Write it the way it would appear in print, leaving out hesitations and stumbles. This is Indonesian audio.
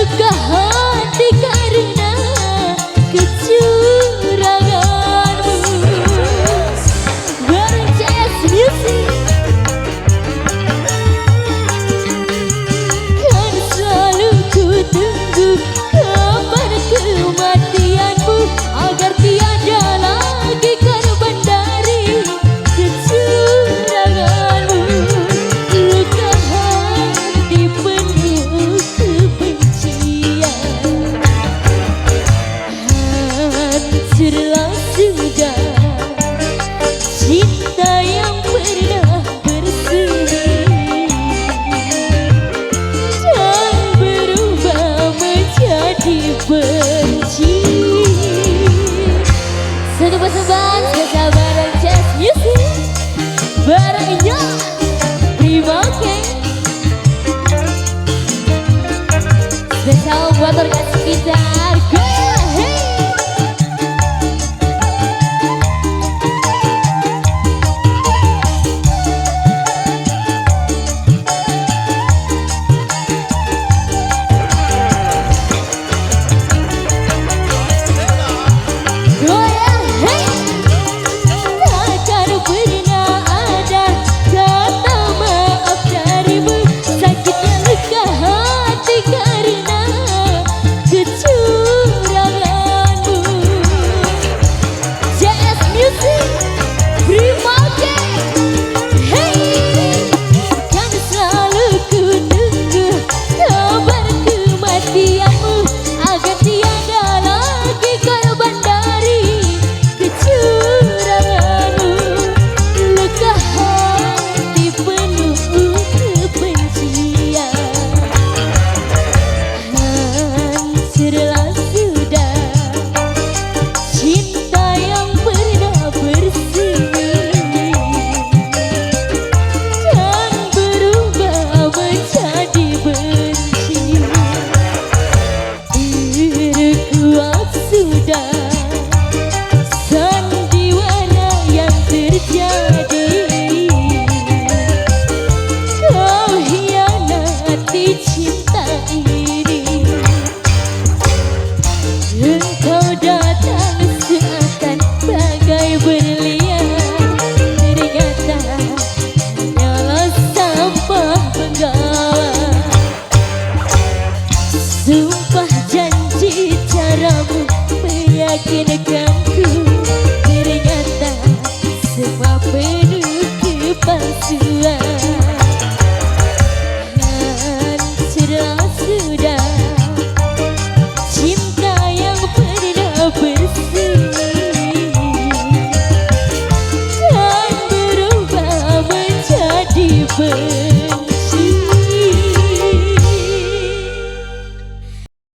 luka hati karena kecuranganmu. Bareng CS Music. Kan selalu ku tunggu kapan kematianmu, agar tiada lagi korban dari kecuranganmu. Luka hati penuh kebencian, hancurlah sudah cinta yang pernah bersemi, dan berubah menjadi benci. Satu persembahan spesial bareng CS Music, bareng Inya Prima King. Spesial buat warga sekitar. Go hey. Goyang hey. Takkan pernah ada kata maaf darimu, sakitnya luka hati karena kecuranganmu. CS Music, Prima King. Hey, kan selalu ku tunggu kabar kematianmu, agar tiada lagi korban dari kecuranganmu. Luka hati penuh kebencian, hancurlah sudah cinta yang pernah bersemi, dan berubah menjadi benci. Terkuak sudah sandiwara yang terjadi, kau hianati cinta ini. Engkau datang seakan bagai berlian, ternyata hanyalah sampah penggawa. Sumpah janji caramu meyakinkanku, ternyata semua penuh kepalsuan.